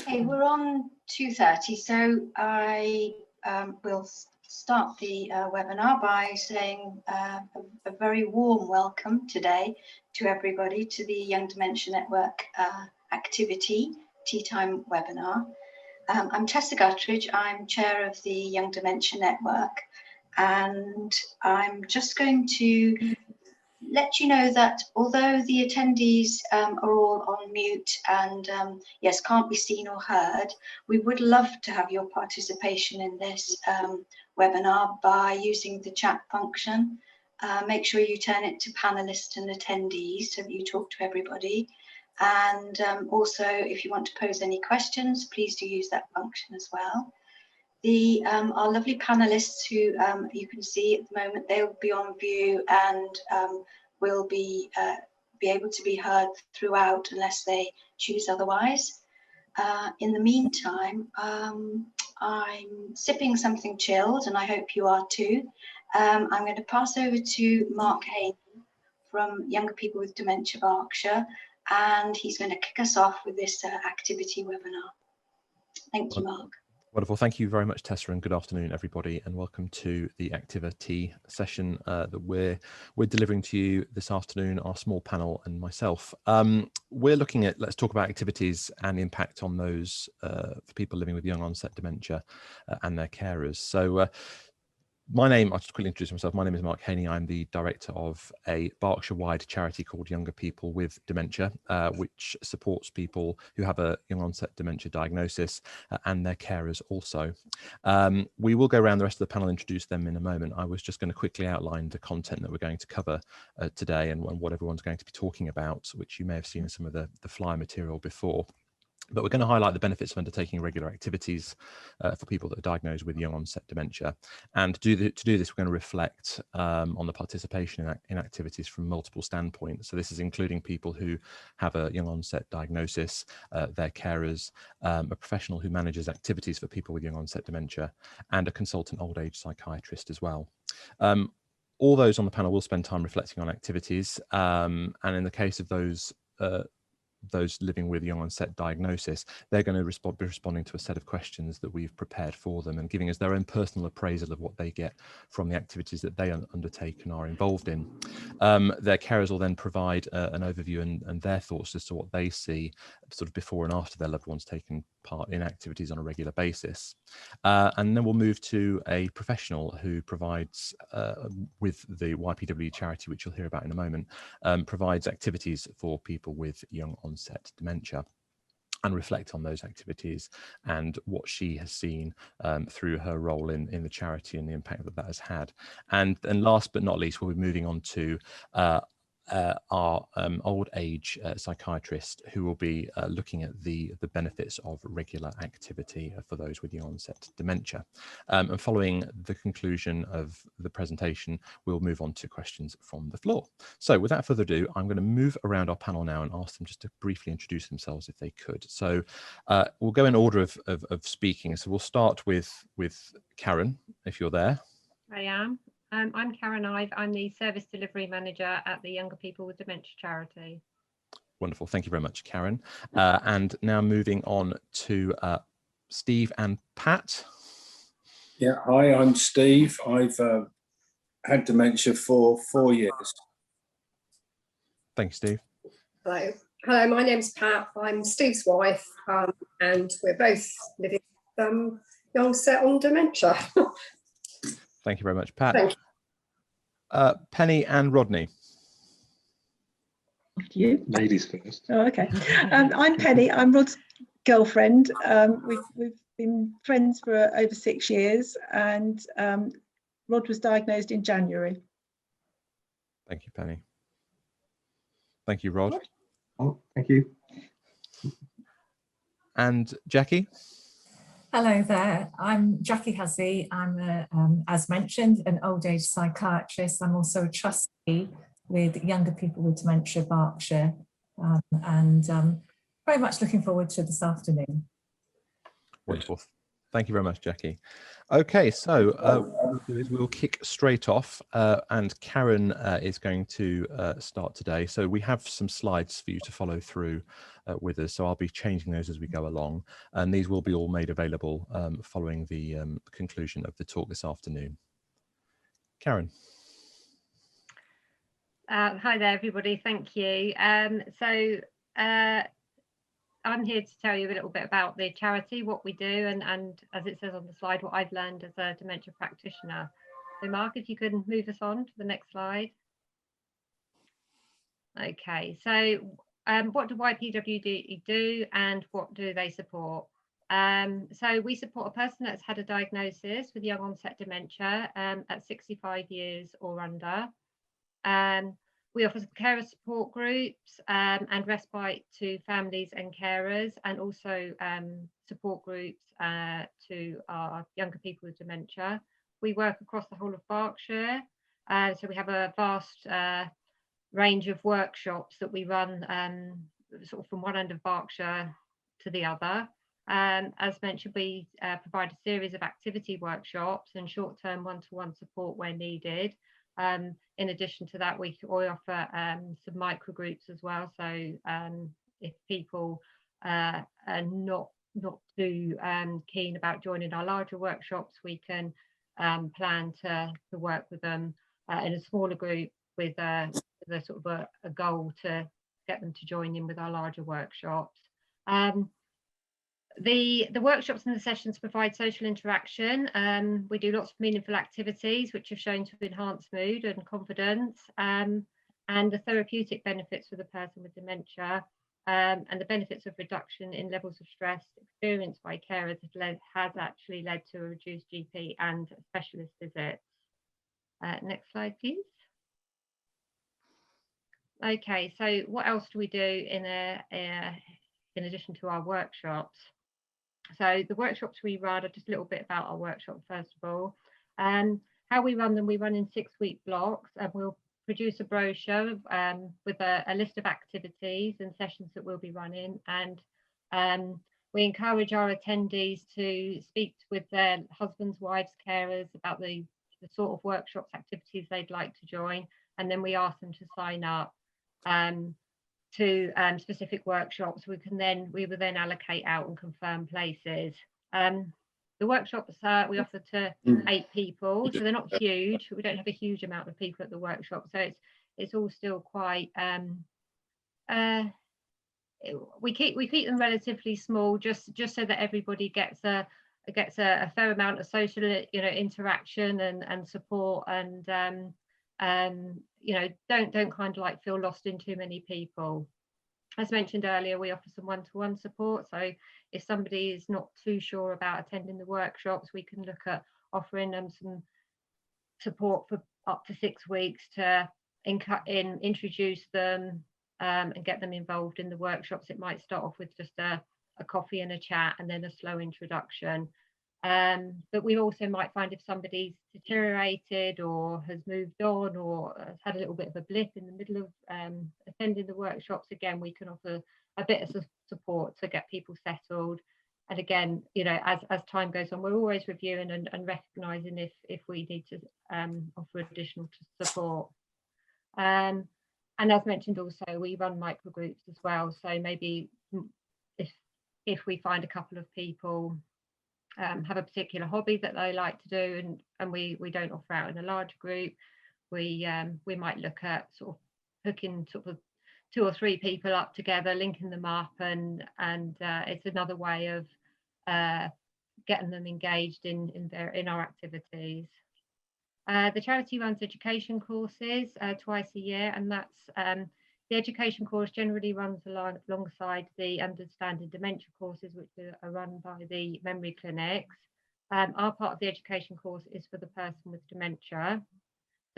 Okay, we're on 2:30, so I will start the webinar by saying a very warm welcome today to everybody to the Young Dementia Network Activi-tea Tea Time webinar. I'm Tessa Guttridge, I'm chair of the Young Dementia Network, and I'm just going to let you know that although the attendees are all on mute and yes, can't be seen or heard, we would love to have your participation in this webinar by using the chat function. Make sure you turn it to panelists and attendees so that you talk to everybody. And also, if you want to pose any questions, please do use that function as well. Our lovely panelists who you can see at the moment, they will be on view and will be able to be heard throughout unless they choose otherwise. In the meantime, I'm sipping something chilled and I hope you are too. I'm going to pass over to Mark Hainy from Younger People with Dementia Berkshire, and he's going to kick us off with this Activi-tea webinar. Thank you, Mark. Wonderful. Thank you very much, Tessa, and good afternoon, everybody, and welcome to the Activi-tea session that we're delivering to you this afternoon, our small panel and myself. We're looking at, let's talk about activities and the impact on those for people living with young onset dementia and their carers. So my name, I'll just quickly introduce myself. My name is Mark Hainy. I'm the director of a Berkshire-wide charity called Younger People with Dementia, which supports people who have a young onset dementia diagnosis and their carers also. We will go around the rest of the panel, introduce them in a moment. I was just going to quickly outline the content that we're going to cover today and what everyone's going to be talking about, which you may have seen in some of the flyer material before. But we're going to highlight the benefits of undertaking regular activities for people that are diagnosed with young onset dementia. And to do this, we're going to reflect on the participation in activities from multiple standpoints. So this is including people who have a young onset diagnosis, their carers, a professional who manages activities for people with young onset dementia, and a consultant old age psychiatrist as well. All those on the panel will spend time reflecting on activities. And in the case of those living with young onset diagnosis, they're going to be responding to a set of questions that we've prepared for them and giving us their own personal appraisal of what they get from the activities that they undertake and are involved in. Their carers will then provide an overview and their thoughts as to what they see sort of before and after their loved ones taking part in activities on a regular basis. And then we'll move to a professional who provides, with the YPWD charity, which you'll hear about in a moment, provides activities for people with young onset dementia, and reflect on those activities and what she has seen through her role in the charity and the impact that has had. And last but not least, we'll be moving on to our old age psychiatrist, who will be looking at the benefits of regular activity for those with young onset dementia. And following the conclusion of the presentation, we'll move on to questions from the floor. So without further ado, I'm going to move around our panel now and ask them just to briefly introduce themselves if they could. So we'll go in order of speaking. So we'll start with Karen, if you're there. I am. I'm Karen Ive. I'm the Service Delivery Manager at the Younger People with Dementia charity. Wonderful. Thank you very much, Karen. And now moving on to Steve and Pat. Yeah, hi, I'm Steve. I've had dementia for 4 years. Thanks, Steve. Hello. Hello, my name's Pat. I'm Steve's wife, and we're both living with young onset on dementia. Thank you very much, Pat. Thank you. Penny and Rodney. After you. Ladies first. Oh, okay. I'm Penny. I'm Rod's girlfriend. We've been friends for over 6 years, and Rod was diagnosed in January. Thank you, Penny. Thank you, Rod. Oh, thank you. And Jackie. Hello there, I'm Jacqui Hussey. I'm, as mentioned, an old age psychiatrist. I'm also a trustee with Younger People with Dementia Berkshire, and very much looking forward to this afternoon. Wonderful. Thank you very much, Jackie. Okay, so what we'll do is we'll kick straight off, and Karen is going to start today. So we have some slides for you to follow through with us. So I'll be changing those as we go along, and these will be all made available following the conclusion of the talk this afternoon. Karen. Hi there, everybody. Thank you. I'm here to tell you a little bit about the charity, what we do, and as it says on the slide, what I've learned as a dementia practitioner. So Mark, if you can move us on to the next slide. Okay, so what do YPWD do and what do they support? So we support a person that's had a diagnosis with young onset dementia at 65 years or under. We offer carer support groups and respite to families and carers, and also support groups to our younger people with dementia. We work across the whole of Berkshire, so we have a vast range of workshops that we run sort of from one end of Berkshire to the other. As mentioned, we provide a series of activity workshops and short-term one-to-one support where needed. In addition to that, we offer some micro groups as well. So if people are not too keen about joining our larger workshops, we can plan to work with them in a smaller group with a sort of a goal to get them to join in with our larger workshops. The workshops and the sessions provide social interaction. We do lots of meaningful activities which have shown to enhance mood and confidence, and the therapeutic benefits for the person with dementia, and the benefits of reduction in levels of stress experienced by carers has actually led to a reduced GP and specialist visits. Next slide, please. Okay, so what else do we do in addition to our workshops? So the workshops we run are just a little bit about our workshop first of all. How we run them, we run in 6-week blocks, and we'll produce a brochure with a list of activities and sessions that we'll be running. And we encourage our attendees to speak with their husbands, wives, carers about the sort of workshops, activities they'd like to join. And then we ask them to sign up to specific workshops. We will then allocate out and confirm places. The workshops we offer to 8 people, so they're not huge. We don't have a huge amount of people at the workshop, so it's all still quite. We keep them relatively small, just so that everybody gets a fair amount of social interaction and support, and don't kind of like feel lost in too many people. As mentioned earlier, we offer some one-to-one support. So if somebody is not too sure about attending the workshops, we can look at offering them some support for up to 6 weeks to introduce them and get them involved in the workshops. It might start off with just a coffee and a chat, and then a slow introduction. But we also might find if somebody's deteriorated or has moved on or has had a little bit of a blip in the middle of attending the workshops, again, we can offer a bit of support to get people settled. And again, as time goes on, we're always reviewing and recognising if we need to offer additional support. And as mentioned also, we run micro groups as well. So maybe if we find a couple of people have a particular hobby that they like to do, and we don't offer out in a large group, we might look at sort of hooking sort of 2 or 3 people up together, linking them up, and it's another way of getting them engaged in our activities. The charity runs education courses twice a year, and that's the education course generally runs alongside the understanding dementia courses, which are run by the memory clinics. Our part of the education course is for the person with dementia,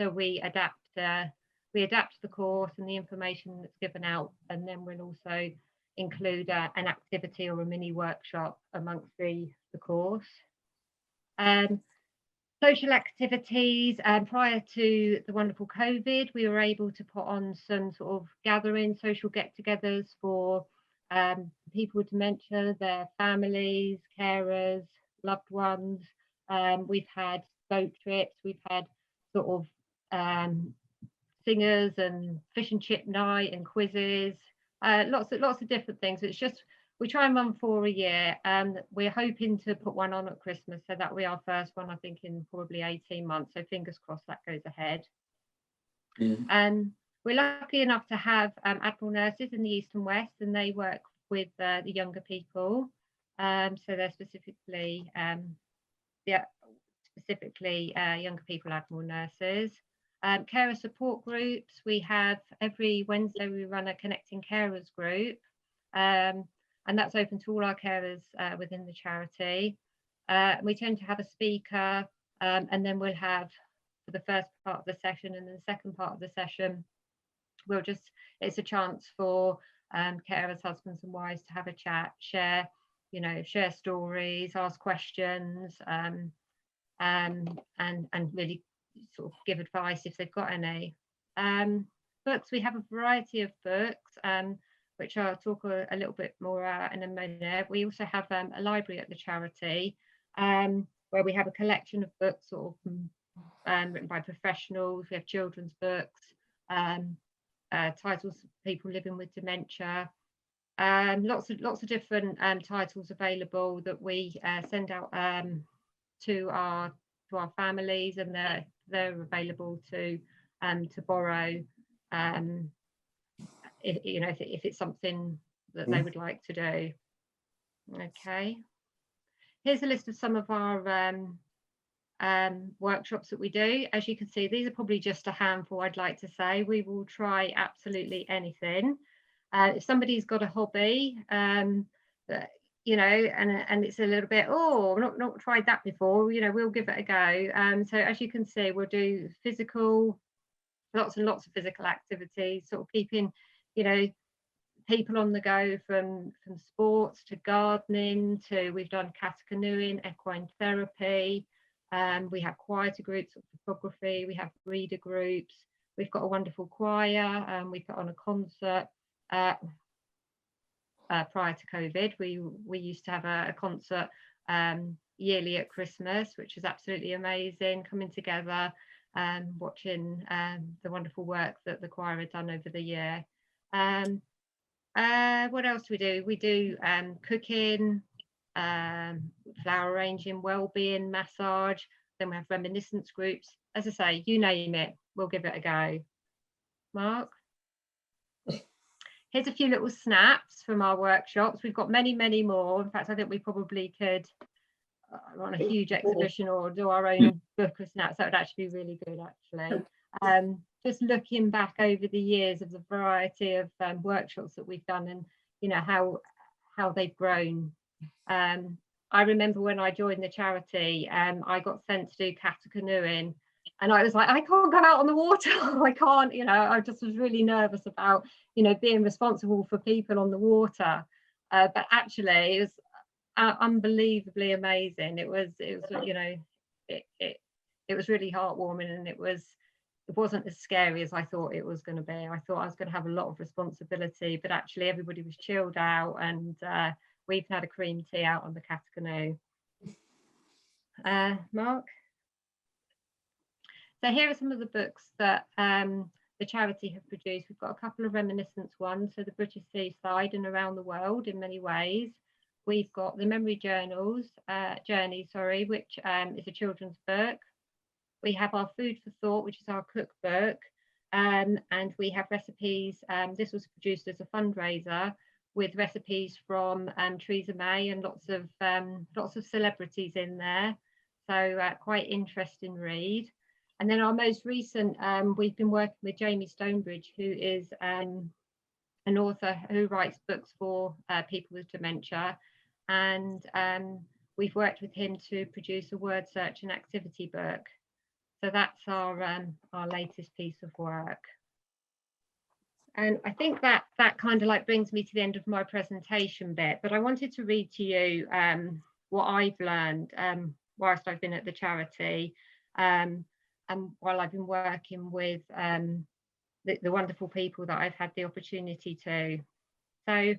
so we adapt the course and the information that's given out, and then we'll also include an activity or a mini workshop amongst the course. Social activities, prior to the wonderful COVID, we were able to put on some sort of gatherings, social get-togethers for people with dementia, their families, carers, loved ones. We've had boat trips, we've had sort of singers and fish and chip night and quizzes, lots of different things. It's just, we try and run 4 a year, and we're hoping to put one on at Christmas, so that'll be our first one, I think, in probably 18 months, so fingers crossed that goes ahead. We're lucky enough to have Admiral nurses in the East and West, and they work with the younger people, so they're specifically younger people Admiral nurses. Carer support groups, we have every Wednesday we run a Connecting Carers group, and that's open to all our carers within the charity. We tend to have a speaker, and then we'll have, for the first part of the session and then the second part of the session, it's a chance for carers, husbands and wives to have a chat, share stories, ask questions, and really sort of give advice if they've got any. Books, we have a variety of books, which I'll talk a little bit more in a minute. We also have a library at the charity, where we have a collection of books sort of written by professionals. We have children's books, titles of people living with dementia, lots of different titles available that we send out to our families, and they're available to borrow if it's something that they would like to do. Okay, here's a list of some of our workshops that we do. As you can see, these are probably just a handful. I'd like to say we will try absolutely anything. If somebody's got a hobby that, and it's a little bit, I've not tried that before, we'll give it a go. So as you can see, we'll do lots and lots of physical activities, sort of keeping people on the go, from sports to gardening to, we've done cat canoeing, equine therapy, we have quieter groups of photography, we have reader groups, we've got a wonderful choir, we put on a concert. Prior to COVID, we used to have a concert yearly at Christmas, which was absolutely amazing, coming together and watching the wonderful work that the choir had done over the year. What else do we do? We do cooking, flower arranging, well-being, massage. Then we have reminiscence groups. As I say, you name it, we'll give it a go. Mark? Here's a few little snaps from our workshops. We've got many, many more. In fact, I think we probably could run a huge exhibition or do our own book of snaps. That would actually be really good, actually. Just looking back over the years of the variety of workshops that we've done, and how they've grown. I remember when I joined the charity, I got sent to do cat canoeing, and I was like, I can't go out on the water. I can't, I just was really nervous about, being responsible for people on the water. But actually, it was unbelievably amazing. It was it was really heartwarming, and it wasn't as scary as I thought it was going to be. I thought I was going to have a lot of responsibility, but actually everybody was chilled out, and we've had a cream tea out on the cat canoe. Mark? So here are some of the books that the charity have produced. We've got a couple of reminiscence ones, so the British seaside and around the world in many ways. We've got the Memory Journey, which is a children's book. We have our Food for Thought, which is our cookbook, and we have recipes. This was produced as a fundraiser with recipes from Theresa May and lots of celebrities in there. So quite interesting read. And then our most recent, we've been working with Jamie Stonebridge, who is an author who writes books for people with dementia, and we've worked with him to produce a word search and activity book. So that's our latest piece of work. And I think that kind of like brings me to the end of my presentation bit, but I wanted to read to you what I've learned whilst I've been at the charity, and while I've been working with the wonderful people that I've had the opportunity to. So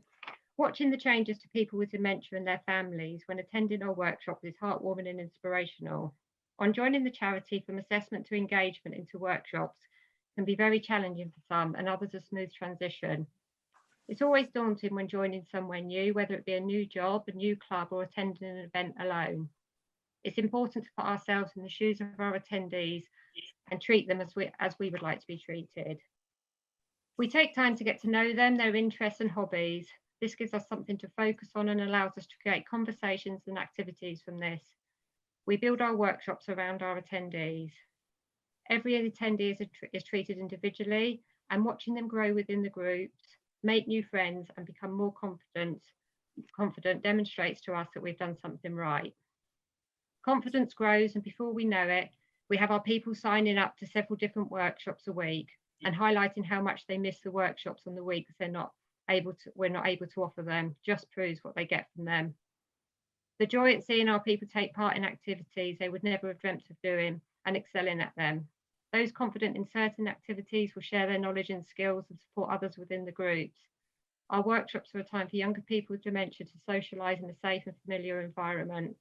Watching the changes to people with dementia and their families when attending our workshops is heartwarming and inspirational. On joining the charity, from assessment to engagement into workshops can be very challenging for some, and others a smooth transition. It's always daunting when joining somewhere new, whether it be a new job, a new club, or attending an event alone. It's important to put ourselves in the shoes of our attendees and treat them as we would like to be treated. We take time to get to know them, their interests and hobbies. This gives us something to focus on and allows us to create conversations and activities from this. We build our workshops around our attendees. Every attendee is treated individually, and watching them grow within the groups, make new friends and become more confident demonstrates to us that we've done something right. Confidence grows, and before we know it, we have our people signing up to several different workshops a week and highlighting how much they miss the workshops on the weeks we're not able to offer them. Just proves what they get from them. The joy at seeing our people take part in activities they would never have dreamt of doing and excelling at them. Those confident in certain activities will share their knowledge and skills and support others within the groups. Our workshops are a time for younger people with dementia to socialise in a safe and familiar environment.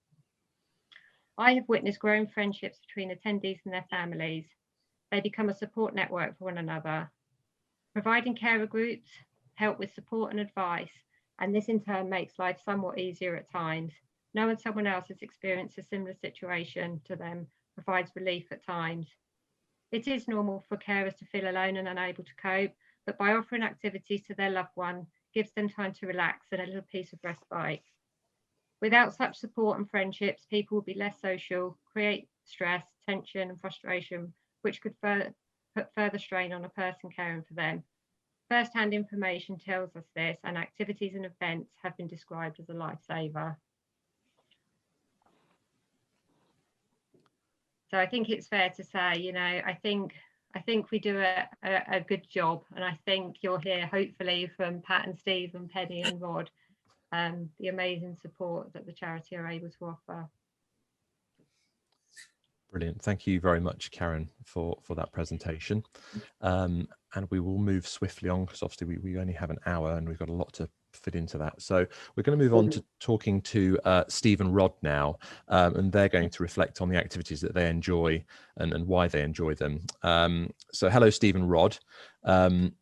I have witnessed growing friendships between attendees and their families. They become a support network for one another. Providing carer groups help with support and advice, and this in turn makes life somewhat easier at times. Knowing someone else has experienced a similar situation to them provides relief at times. It is normal for carers to feel alone and unable to cope, but by offering activities to their loved one, gives them time to relax and a little piece of respite. Without such support and friendships, people will be less social, create stress, tension and frustration, which could put further strain on a person caring for them. First-hand information tells us this, and activities and events have been described as a lifesaver. So I think it's fair to say, you know, I think we do a good job, and I think you'll hear hopefully from Pat and Steve and Penny and Rod the amazing support that the charity are able to offer. Brilliant. Thank you very much, Karen, for that presentation. And we will move swiftly on because obviously we only have an hour and we've got a lot to fit into that. So we're going to move on to talking to Steve and Rod now, and they're going to reflect on the activities that they enjoy and why they enjoy them. So hello, Steve and Rod. I'm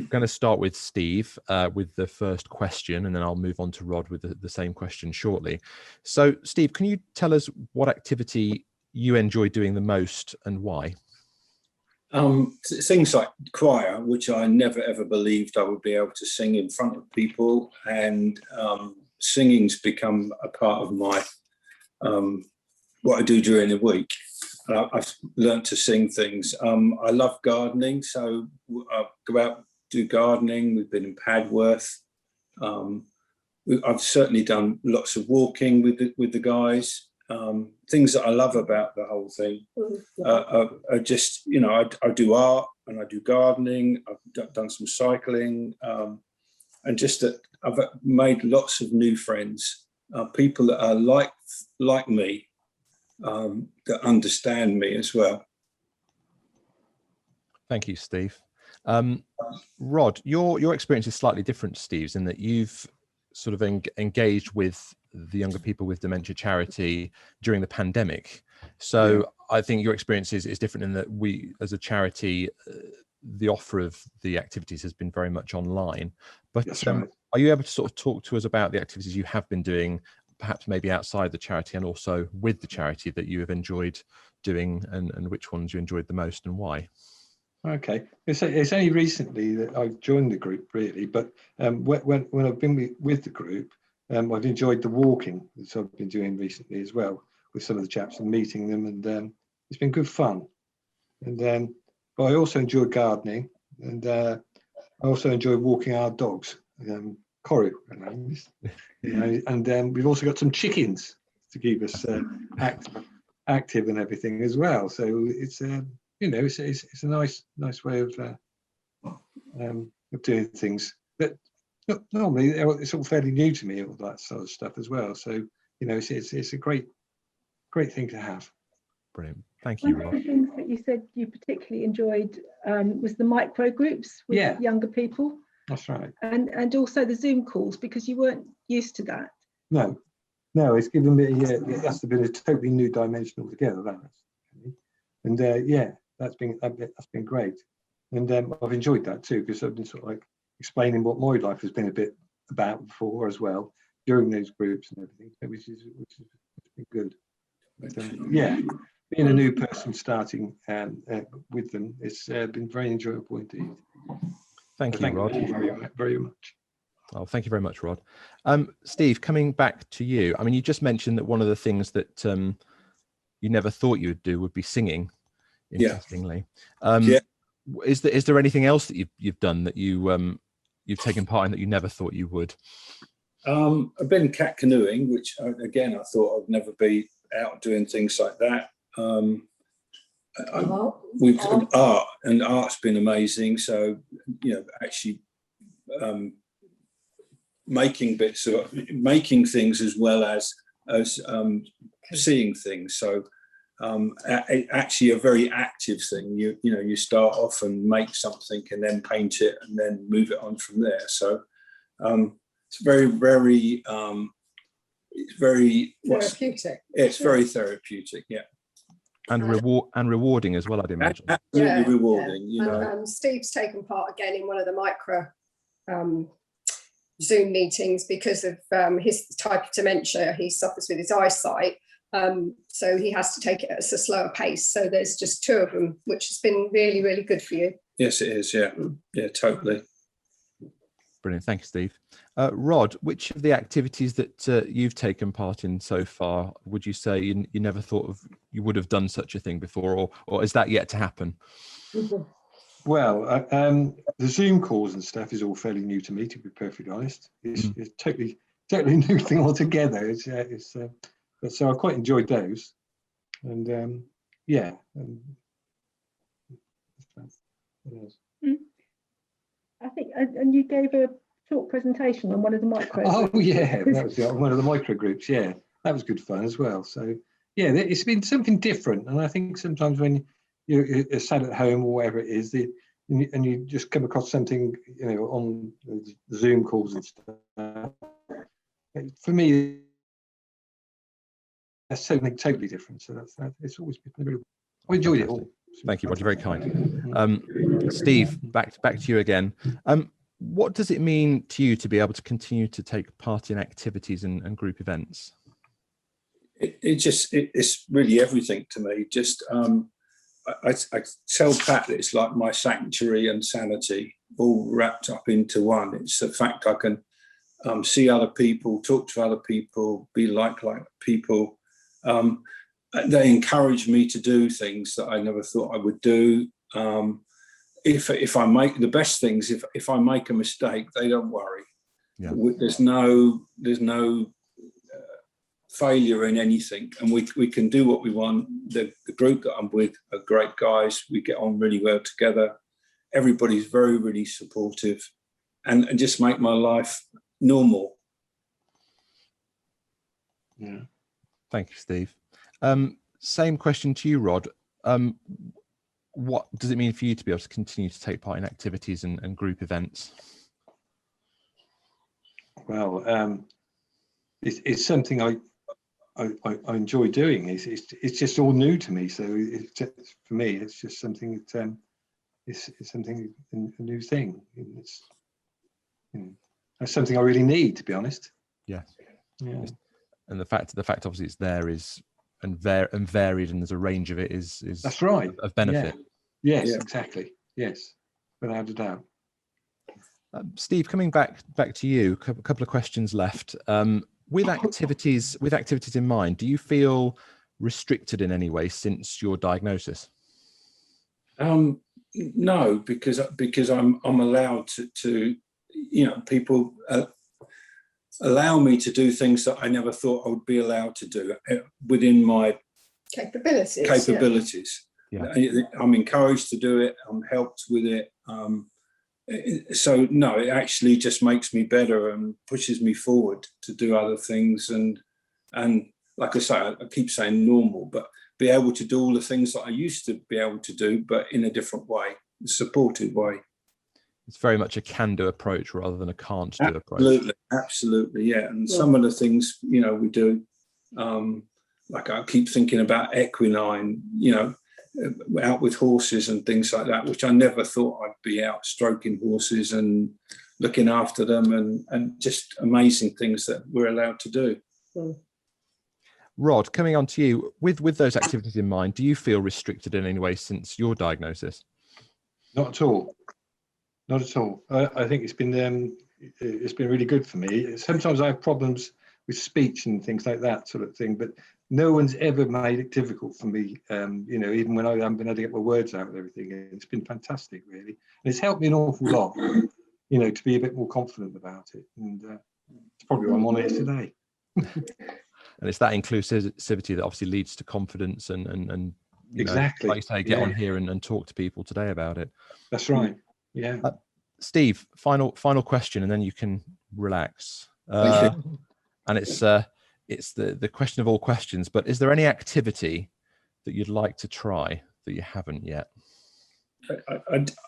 going to start with Steve with the first question, and then I'll move on to Rod with the same question shortly. So Steve, can you tell us what activity you enjoy doing the most and why? Things like choir, which I never ever believed I would be able to sing in front of people, and singing's become a part of my what I do during the week. I've learned to sing things. I love gardening, so I go out, do gardening. We've been in Padworth. I've certainly done lots of walking with the guys. Things that I love about the whole thing are just, you know, I do art and I do gardening. I've done some cycling, and just that I've made lots of new friends, people that are like me, that understand me as well. Thank you, Steve. Rod, your experience is slightly different to Steve's in that you've sort of engaged with the Younger People with Dementia charity during the pandemic. So yeah. I think your experience is different in that we, as a charity, the offer of the activities has been very much online. But right. Are you able to sort of talk to us about the activities you have been doing, perhaps maybe outside the charity and also with the charity that you have enjoyed doing, and which ones you enjoyed the most and why? Okay, it's only recently that I've joined the group, really, but when I've been with the group, I've enjoyed the walking that I've been doing recently as well with some of the chaps and meeting them, and it's been good fun. And but I also enjoy gardening, and I also enjoy walking our dogs, Cory, you know, and we've also got some chickens to keep us active and everything as well. So it's you know, it's a nice way of doing things that normally it's all fairly new to me, all that sort of stuff as well. So you know, it's a great thing to have. Brilliant, thank you. One of the things that you said you particularly enjoyed was the micro groups with younger people. That's right. And also the Zoom calls, because you weren't used to that. No, it's given me that's been a totally new dimension altogether. That has. And yeah, that's been great. And I've enjoyed that too, because I've been sort of like explaining what my life has been a bit about before as well during those groups and everything, which has been good. But, yeah, being a new person starting with them, it's been very enjoyable indeed. Thank you, Rod. Thank you very, very much. Oh, thank you very much, Rod. Steve, coming back to you, I mean, you just mentioned that one of the things that you never thought you would do would be singing, interestingly. Yeah. Is there anything else that you've done that you've taken part in that you never thought you would? I've been cat canoeing, which again I thought I'd never be out doing things like that. We've done art, and art's been amazing. So actually making things as well as seeing things. So actually a very active thing. You start off and make something and then paint it and then move it on from there. So it's very therapeutic. It's very therapeutic, yeah. And rewarding as well, I'd imagine. Absolutely rewarding. And Steve's taken part again in one of the micro Zoom meetings because of his type of dementia. He suffers with his eyesight, so he has to take it at a slower pace. So there's just 2 of them, which has been really, really good for you. Yes, it is. Yeah, totally. Brilliant. Thank you, Steve. Rod, which of the activities that you've taken part in so far would you say you never thought you would have done such a thing before, or is that yet to happen? Well, the Zoom calls and stuff is all fairly new to me, to be perfectly honest. It's totally new thing altogether. But so I quite enjoyed those, and yeah. What else? I think, and you gave a short presentation on one of the micro. Oh yeah, that was one of the micro groups. Yeah, that was good fun as well. So yeah, it's been something different, and I think sometimes when you're sat at home or whatever it is, and you just come across something, on the Zoom calls and stuff. For me, that's something totally different. So it's always been really. I enjoyed it all. Thank you, Rod. You're very kind. Steve, back to you again. What does it mean to you to be able to continue to take part in activities and group events? It's really everything to me. Just I tell Pat that it's like my sanctuary and sanity all wrapped up into one. It's the fact I can see other people, talk to other people, be like people. They encourage me to do things that I never thought I would do. If I make the best things, if I make a mistake, they don't worry. Yeah. There's no failure in anything, and we can do what we want. The group that I'm with are great guys. We get on really well together. Everybody's very, really supportive, and just make my life normal. Yeah. Thank you, Steve. Same question to you, Rod. What does it mean for you to be able to continue to take part in activities and group events? Well, it's something I enjoy doing. It's just all new to me. So for me, it's just something that it's something a new thing. That's something I really need, to be honest. Yeah. Yeah. And the fact obviously it's there is and varied, and there's a range of it is that's right of benefit. Yeah. Yes, exactly. Yes, without a doubt. Steve, coming back to you, a couple of questions left. With activities in mind, do you feel restricted in any way since your diagnosis? No, because I'm allowed to people allow me to do things that I never thought I would be allowed to do within my capabilities. Yeah. I'm encouraged to do it. I'm helped with it. So no, it actually just makes me better and pushes me forward to do other things. And like I say, I keep saying normal, but be able to do all the things that I used to be able to do, but in a different way, a supported way. it's very much a can-do approach rather than a can't-do approach. Absolutely, yeah. And some of the things, you know, we do, like I keep thinking about equine, you know, out with horses and things like that, which I never thought I'd be out stroking horses and looking after them, and just amazing things that we're allowed to do. Rod, coming on to you, with those activities in mind, do you feel restricted in any way since your diagnosis? Not at all. Not at all. I think it's been really good for me. Sometimes I have problems with speech and things like that sort of thing, but no one's ever made it difficult for me. You know, even when I haven't been able to get my words out and everything, it's been fantastic, really. And it's helped me an awful lot, you know, to be a bit more confident about it. And it's probably why I'm on here today. And it's that inclusivity that obviously leads to confidence and exactly, like you say, get on here and talk to people today about it. That's right. Yeah. Steve, final question, and then you can relax. And it's the question of all questions. But is there any activity that you'd like to try that you haven't yet?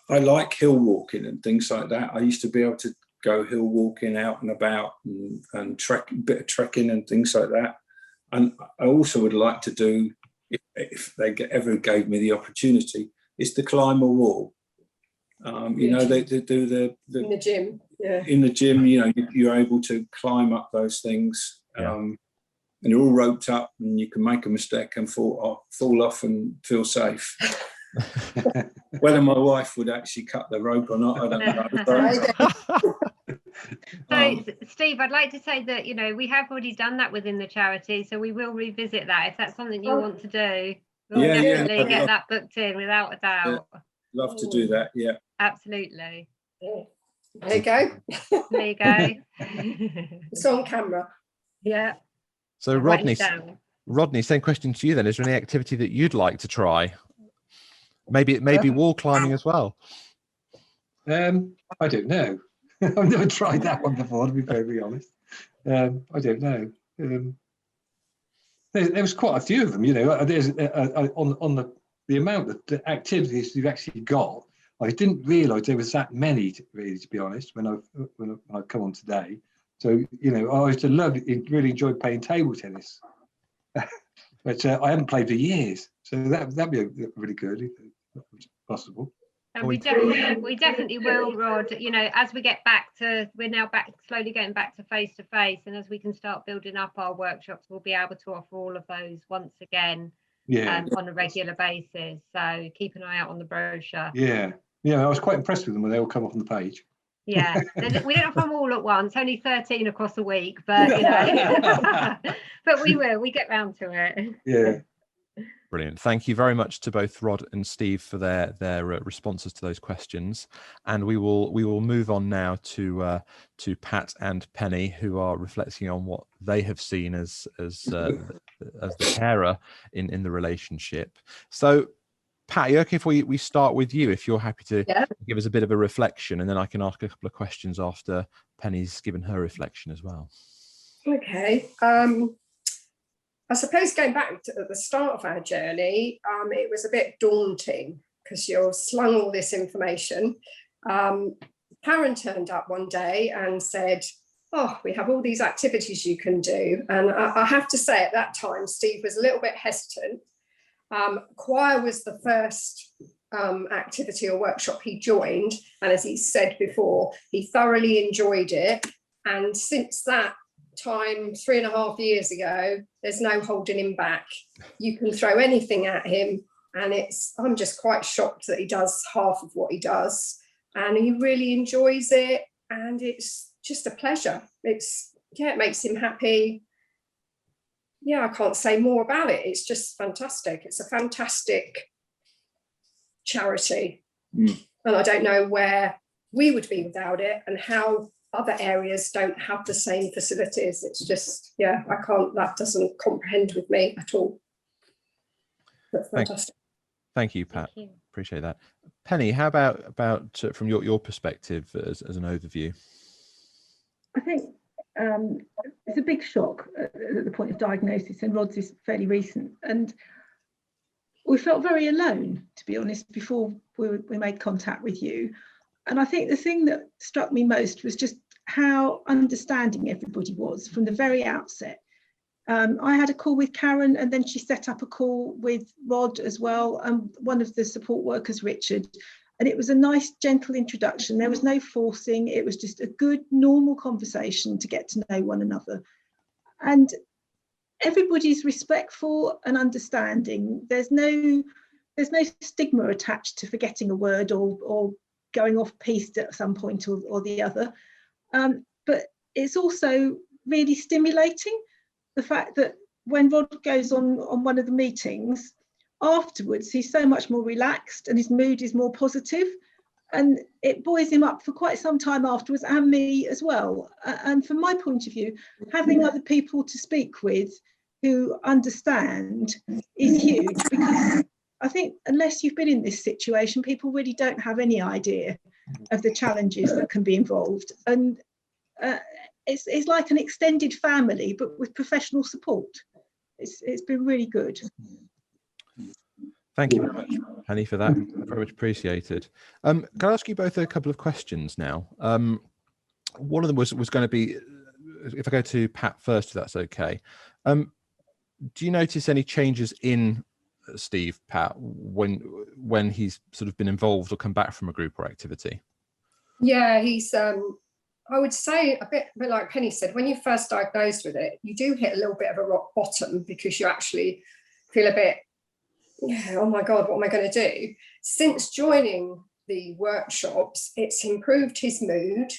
I like hill walking and things like that. I used to be able to go hill walking out and about and bit of trekking and things like that. And I also would like to do, if they ever gave me the opportunity, is to climb a wall. You know, they do the in the gym. Yeah. In the gym, you know, you're able to climb up those things, and you're all roped up, and you can make a mistake and fall off and feel safe. Whether my wife would actually cut the rope or not, I don't know. So, Steve, I'd like to say that, you know, we have already done that within the charity, so we will revisit that if that's something you want to do. We'll definitely get that booked in without a doubt. Yeah. Love to do that. Yeah, absolutely. There you go. There you go. It's on camera. Yeah. So Rodney, same question to you then. Is there any activity that you'd like to try? Maybe wall climbing as well. I don't know. I've never tried that one before, to be very honest. I don't know. There was quite a few of them, you know. There's on the amount of the activities you've actually got. I didn't realise there was that many, really, to be honest, when I come on today. So, you know, I used to really enjoy playing table tennis, but I haven't played for years. So that'd be really good if possible. And we definitely will, Rod. You know, as we get back to, we're now slowly getting back to face, and as we can start building up our workshops, we'll be able to offer all of those once again. On a regular basis. So keep an eye out on the brochure. Yeah, I was quite impressed with them when they all come off on the page. Yeah, we don't have them all at once, only 13 across a week, but you know, but we get round to it. Yeah. Brilliant. Thank you very much to both Rod and Steve for their responses to those questions, and we will move on now to Pat and Penny, who are reflecting on what they have seen as the carer in the relationship. So, Pat, are you okay if we start with you, if you're happy to give us a bit of a reflection, and then I can ask a couple of questions after Penny's given her reflection as well. Okay. I suppose going back to the start of our journey, it was a bit daunting because you're slung all this information. Karen turned up one day and said, "Oh, we have all these activities you can do." And I have to say, at that time, Steve was a little bit hesitant. Choir was the first activity or workshop he joined. And as he said before, he thoroughly enjoyed it. And since that time, 3.5 years ago, there's no holding him back. You can throw anything at him, and I'm just quite shocked that he does half of what he does, and he really enjoys it, and it's just a pleasure. It makes him happy. I can't say more about it. It's just fantastic. It's a fantastic charity, and I don't know where we would be without it, and how other areas don't have the same facilities. It's just, that doesn't comprehend with me at all. That's fantastic. Thank you, Pat. Thank you. Appreciate that. Penny, how about from your perspective as an overview? I think it's a big shock at the point of diagnosis, and Rod's is fairly recent. And we felt very alone, to be honest, before we made contact with you. And I think the thing that struck me most was just how understanding everybody was from the very outset. I had a call with Karen, and then she set up a call with Rod as well, and one of the support workers, Richard. And it was a nice, gentle introduction. There was no forcing. It was just a good, normal conversation to get to know one another. And everybody's respectful and understanding. There's no stigma attached to forgetting a word or going off piste at some point or the other. But it's also really stimulating, the fact that when Rod goes on one of the meetings, afterwards he's so much more relaxed and his mood is more positive, and it buoys him up for quite some time afterwards, and me as well. And from my point of view, having other people to speak with who understand is huge, because I think unless you've been in this situation, people really don't have any idea of the challenges that can be involved. And it's like an extended family, but with professional support. It's been really good. Thank you very much, Hainy, for that. Very much appreciated. Can I ask you both a couple of questions now? One of them was going to be, if I go to Pat first, if that's okay. Do you notice any changes in Steve, Pat, when he's sort of been involved or come back from a group or activity? Yeah, he's, I would say a bit like Penny said, when you're first diagnosed with it, you do hit a little bit of a rock bottom, because you actually feel a bit, yeah, oh my God, what am I going to do? Since joining the workshops, it's improved his mood.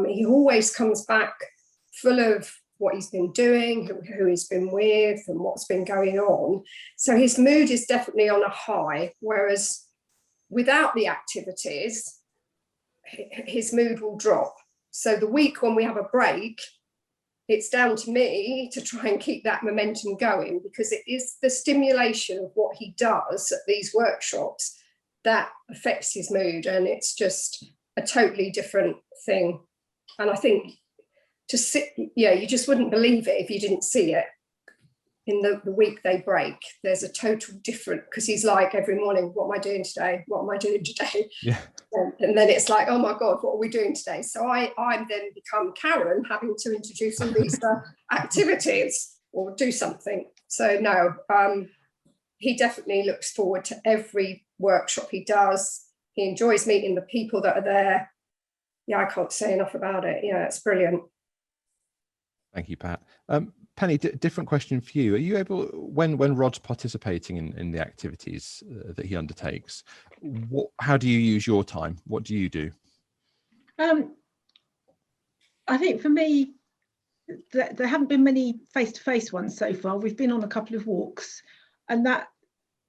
He always comes back full of what he's been doing, who he's been with, and what's been going on. So his mood is definitely on a high, whereas without the activities, his mood will drop. So the week when we have a break, it's down to me to try and keep that momentum going, because it is the stimulation of what he does at these workshops that affects his mood, and it's just a totally different thing. And I think to sit, yeah, you just wouldn't believe it if you didn't see it. In the week they break, there's a total different, because he's like every morning, what am I doing today? What am I doing today? Yeah. And then it's like, oh my God, what are we doing today? So I then become Karen, having to introduce all these activities or do something. So no, he definitely looks forward to every workshop he does. He enjoys meeting the people that are there. Yeah, I can't say enough about it. Yeah, it's brilliant. Thank you, Pat. Penny, different question for you. Are you able, when Rod's participating in the activities that he undertakes, how do you use your time? What do you do? I think for me, there haven't been many face-to-face ones so far. We've been on a couple of walks, and that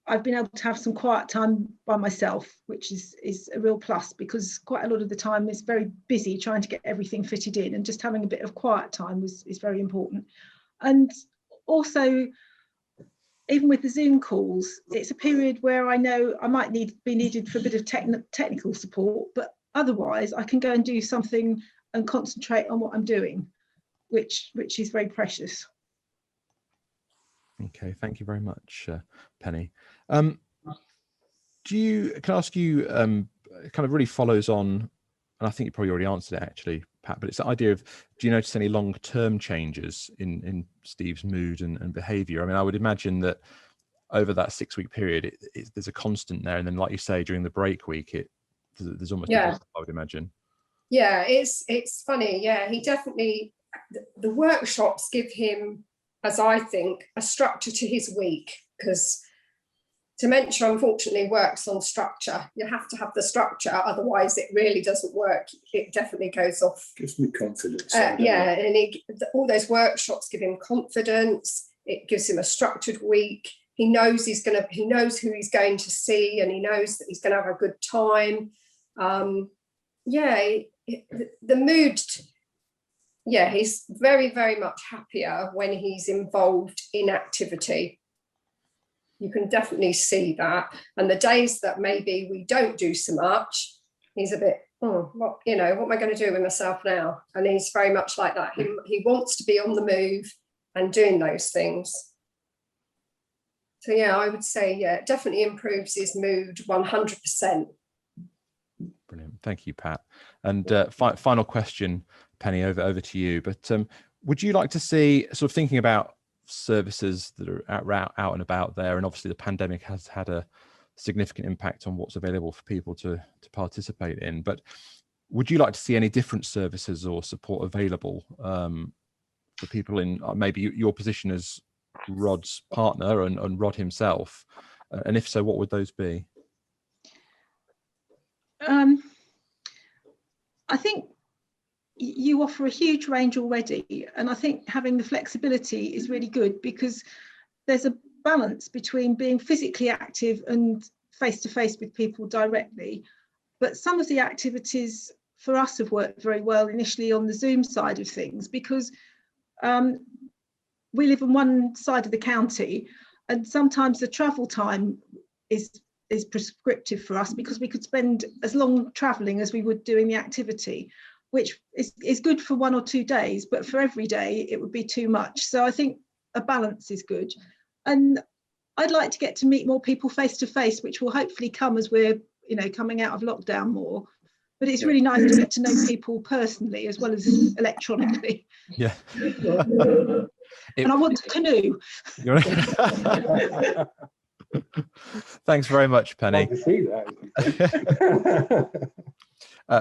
I've been able to have some quiet time by myself, which is a real plus, because quite a lot of the time is very busy trying to get everything fitted in, and just having a bit of quiet time is very important. And also, even with the Zoom calls, it's a period where I know I might be needed for a bit of technical support, but otherwise I can go and do something and concentrate on what I'm doing, which is very precious. Okay, thank you very much, Penny. Can I ask you, it kind of really follows on, and I think you probably already answered it actually, Pat, but it's the idea of, do you notice any long-term changes in Steve's mood and behaviour? I mean, I would imagine that over that 6-week period, there's a constant there, and then, like you say, during the break week, there's almost a drop, I would imagine. Yeah, it's funny. Yeah, he definitely, the workshops give him, as I think, a structure to his week, because dementia unfortunately works on structure. You have to have the structure, otherwise it really doesn't work. It definitely goes off. Gives me confidence. Yeah, and all those workshops give him confidence. It gives him a structured week. He knows he knows who he's going to see, and he knows that he's going to have a good time. The mood. Yeah, he's very, very much happier when he's involved in activity. You can definitely see that. And the days that maybe we don't do so much, he's a bit, what am I going to do with myself now? And he's very much like that. He wants to be on the move and doing those things. So yeah, I would say, yeah, it definitely improves his mood 100%. Brilliant. Thank you, Pat. And final question, Penny, over to you. But would you like to see, sort of thinking about services that are out and about there, and obviously the pandemic has had a significant impact on what's available for people to participate in, but would you like to see any different services or support available for people in maybe your position as Rod's partner and Rod himself? And if so, what would those be? I think you offer a huge range already, and I think having the flexibility is really good, because there's a balance between being physically active and face-to-face with people directly. But some of the activities for us have worked very well initially on the Zoom side of things, because we live on one side of the county, and sometimes the travel time is prescriptive for us, because we could spend as long travelling as we would doing the activity, which is good for 1 or 2 days, but for every day it would be too much. So I think a balance is good. And I'd like to get to meet more people face to face, which will hopefully come as we're coming out of lockdown more. But it's really nice to get to know people personally as well as electronically. Yeah. And I want to canoe. Thanks very much, Penny. Love to see that.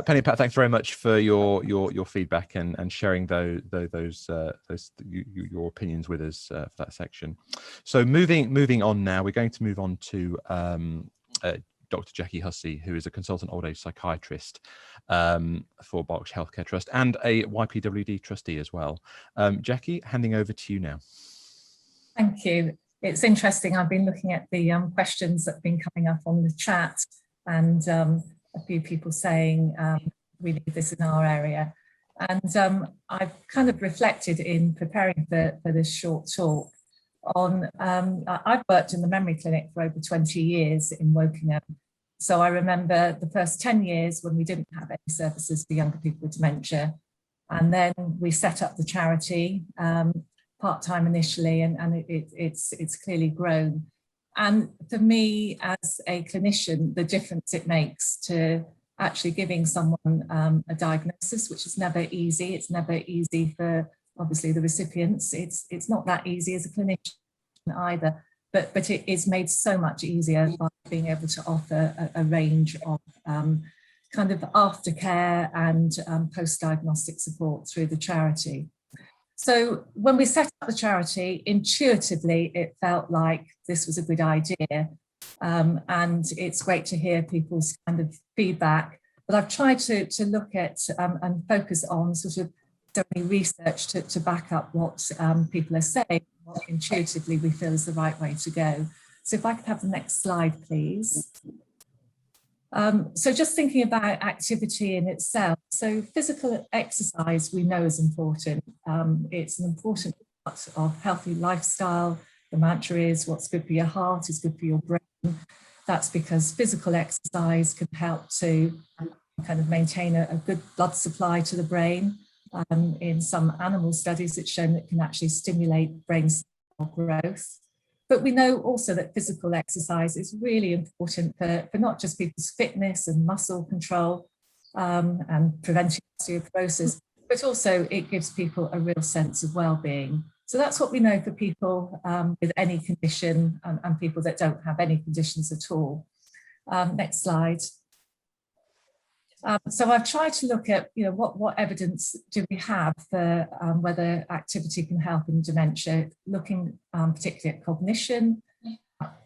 Penny, Pat, thanks very much for your feedback and sharing your opinions with us for that section. So moving on now, we're going to move on to Dr Jacqui Hussey, who is a consultant old age psychiatrist for Berkshire Healthcare Trust and a YPWD trustee as well. Jacqui, handing over to you now. Thank you. It's interesting. I've been looking at the questions that have been coming up on the chat, and a few people saying we need this in our area. And I've kind of reflected in preparing for this short talk on, I've worked in the memory clinic for over 20 years in Wokingham. So I remember the first 10 years when we didn't have any services for younger people with dementia. And then we set up the charity, part-time initially, and it's clearly grown. And for me as a clinician, the difference it makes to actually giving someone a diagnosis, which is never easy. It's never easy for obviously the recipients. It's not that easy as a clinician either, but it is made so much easier by being able to offer a range of kind of aftercare and post-diagnostic support through the charity. So when we set up the charity, intuitively, it felt like this was a good idea. And it's great to hear people's kind of feedback. But I've tried to look at and focus on sort of doing research to back up what people are saying, what intuitively we feel is the right way to go. So if I could have the next slide, please. So just thinking about activity in itself. So physical exercise we know is important. It's an important part of healthy lifestyle. The mantra is what's good for your heart is good for your brain. That's because physical exercise can help to kind of maintain a good blood supply to the brain. In some animal studies, it's shown that it can actually stimulate brain cell growth. But we know also that physical exercise is really important for not just people's fitness and muscle control and preventing osteoporosis, but also it gives people a real sense of well-being. So that's what we know for people with any condition and people that don't have any conditions at all. Next slide. So I've tried to look at, what evidence do we have for whether activity can help in dementia, looking particularly at cognition,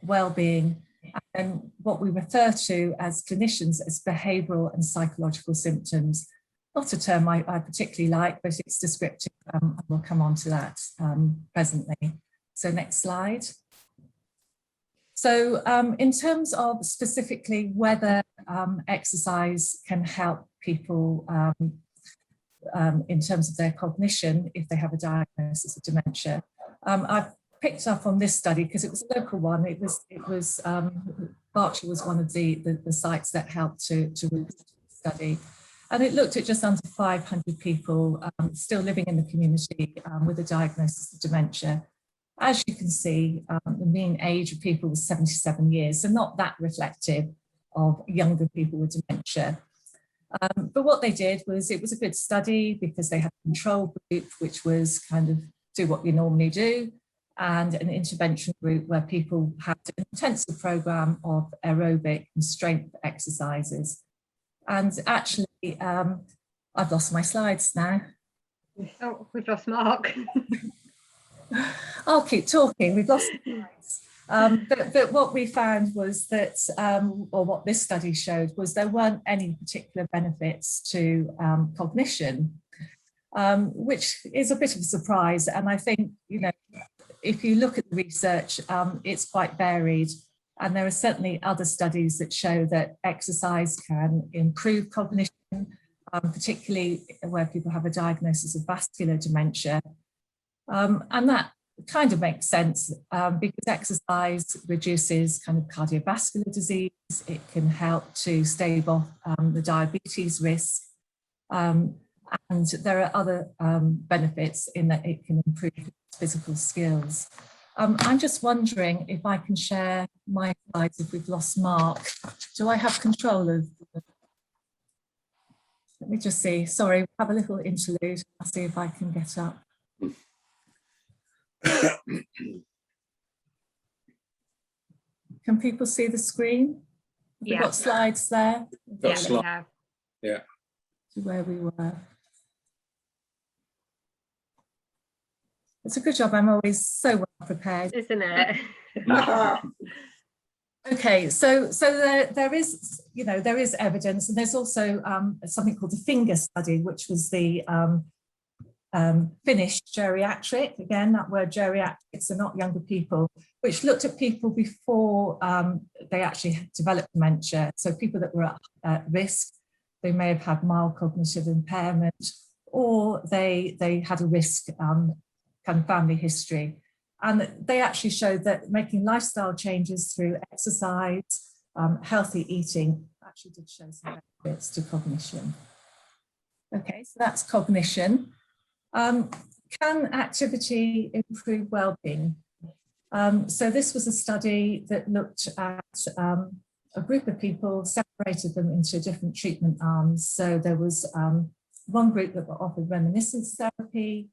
well-being, and what we refer to as clinicians as behavioural and psychological symptoms. Not a term I particularly like, but it's descriptive. We'll come on to that presently. So next slide. So in terms of specifically whether exercise can help people in terms of their cognition if they have a diagnosis of dementia, I've picked up on this study because it was a local one. It was Berkshire was one of the sites that helped to study, and it looked at just under 500 people still living in the community with a diagnosis of dementia. As you can see, the mean age of people was 77 years, so not that reflective of younger people with dementia. But what they did was, it was a good study because they had a control group, which was kind of do what you normally do, and an intervention group where people had an intensive program of aerobic and strength exercises. And actually, I've lost my slides now. Oh, we've lost Mark. I'll keep talking, we've lost the slides. But what we found was that, or what this study showed, was there weren't any particular benefits to cognition, which is a bit of a surprise. And I think, you know, if you look at the research, it's quite varied. And there are certainly other studies that show that exercise can improve cognition, particularly where people have a diagnosis of vascular dementia. And that kind of makes sense because exercise reduces kind of cardiovascular disease. It can help to stave off the diabetes risk. And there are other benefits in that it can improve physical skills. I'm just wondering if I can share my slides if we've lost Mark. Do I have control of? Let me just see. Sorry, we'll have a little interlude. I'll see if I can get up. Can people see the screen? Have we got slides there? Yeah. Yeah. To where we were. It's a good job. I'm always so well prepared, isn't it? Okay, so there is, you know, there is evidence, and there's also something called the finger study, which was the Finnish geriatric, again, that word geriatrics are not younger people, which looked at people before they actually developed dementia. So people that were at risk, they may have had mild cognitive impairment, or they had a risk kind of family history. And they actually showed that making lifestyle changes through exercise, healthy eating, actually did show some benefits to cognition. Okay, so that's cognition. Can activity improve well-being? So this was a study that looked at a group of people, separated them into different treatment arms. So there was one group that were offered reminiscence therapy,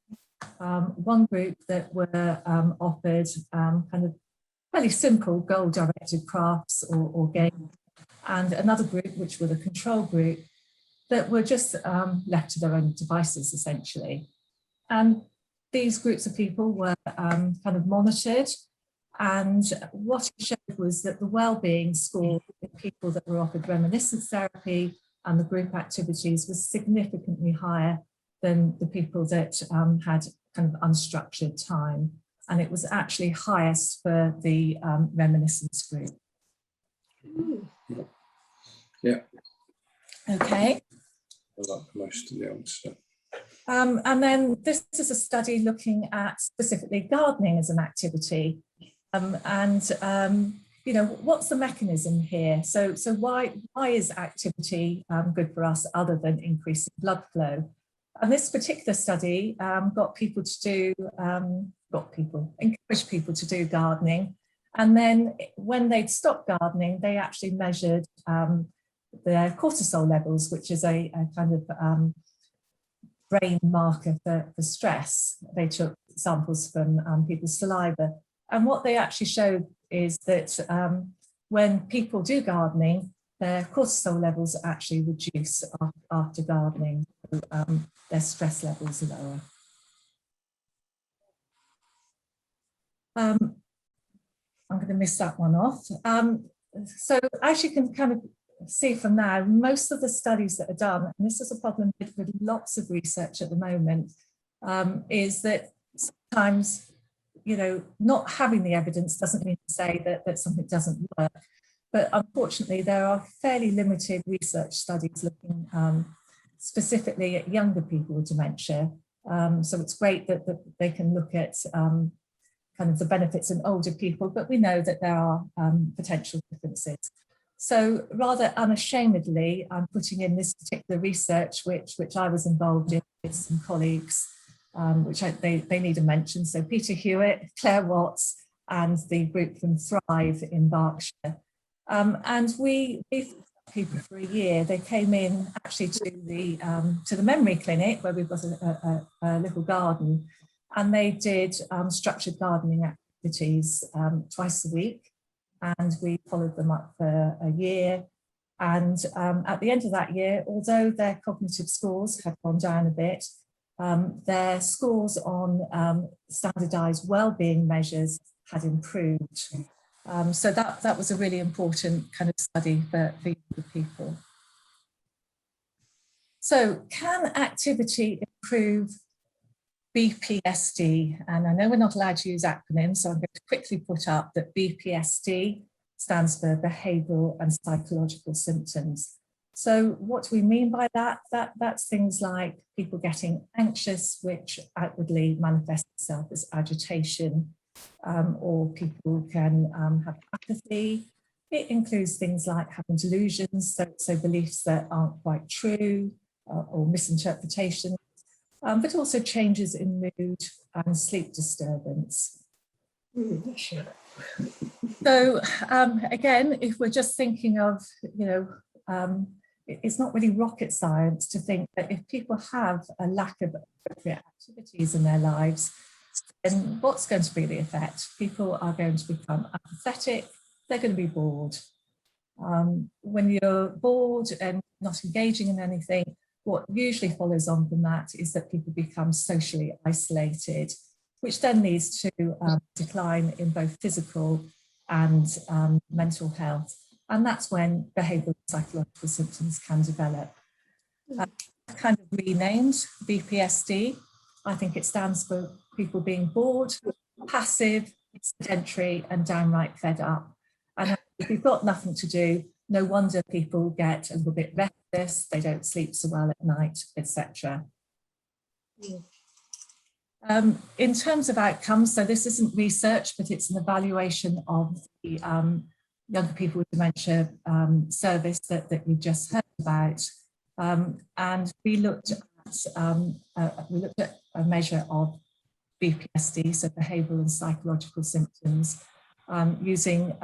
one group that were offered kind of fairly simple goal-directed crafts or games, and another group, which were the control group, that were just left to their own devices, essentially. And these groups of people were kind of monitored, and what it showed was that the well-being score of people that were offered reminiscence therapy and the group activities was significantly higher than the people that had kind of unstructured time. And it was actually highest for the reminiscence group. Yeah. Okay. I like most of the answer. And then this is a study looking at specifically gardening as an activity. You know, what's the mechanism here? So why is activity good for us other than increasing blood flow? And this particular study encouraged people to do gardening. And then when they'd stopped gardening, they actually measured their cortisol levels, which is a kind of brain marker for stress. They took samples from people's saliva. And what they actually showed is that when people do gardening, their cortisol levels actually reduce after gardening. So, their stress levels are lower. I'm going to miss that one off. So as you can kind of see from now, most of the studies that are done, and this is a problem with lots of research at the moment, is that sometimes, you know, not having the evidence doesn't mean to say that something doesn't work. But unfortunately, there are fairly limited research studies looking specifically at younger people with dementia. So it's great that they can look at kind of the benefits in older people, but we know that there are potential differences. So rather unashamedly, I'm putting in this particular research, which I was involved in with some colleagues, which they need a mention. So Peter Hewitt, Claire Watts, and the group from Thrive in Berkshire. And we people for a year. They came in actually to the memory clinic where we've got a little garden, and they did structured gardening activities twice a week, and we followed them up for a year. And at the end of that year, although their cognitive scores had gone down a bit, their scores on standardised wellbeing measures had improved. So that was a really important kind of study for younger people. So can activity improve Bpsd? And I know we're not allowed to use acronyms, so I'm going to quickly put up that Bpsd stands for behavioural and psychological symptoms. So what do we mean by that? That's things like people getting anxious, which outwardly manifests itself as agitation, or people can have apathy. It includes things like having delusions, so beliefs that aren't quite true, or misinterpretations, but also changes in mood and sleep disturbance. So again, if we're just thinking of, it's not really rocket science to think that if people have a lack of appropriate activities in their lives, then what's going to be the effect? People are going to become apathetic, they're going to be bored. When you're bored and not engaging in anything, what usually follows on from that is that people become socially isolated, which then leads to decline in both physical and mental health. And that's when behavioural and psychological symptoms can develop. Kind of renamed Bpsd. I think it stands for people being bored, passive, sedentary, and downright fed up. And if you've got nothing to do, no wonder people get a little bit restless, they don't sleep so well at night, etc. In terms of outcomes, so this isn't research, but it's an evaluation of the younger people with dementia service that we just heard about, and we looked at a measure of Bpsd, so behavioural and psychological symptoms, using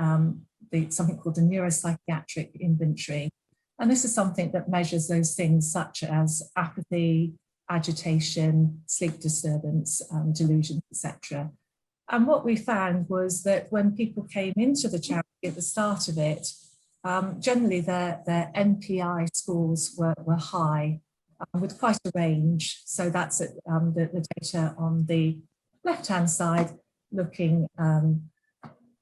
something called the Neuropsychiatric Inventory, and this is something that measures those things such as apathy, agitation, sleep disturbance, delusions, etc. And what we found was that when people came into the charity at the start of it, generally their NPI scores were high, with quite a range. So that's the data on the left-hand side, looking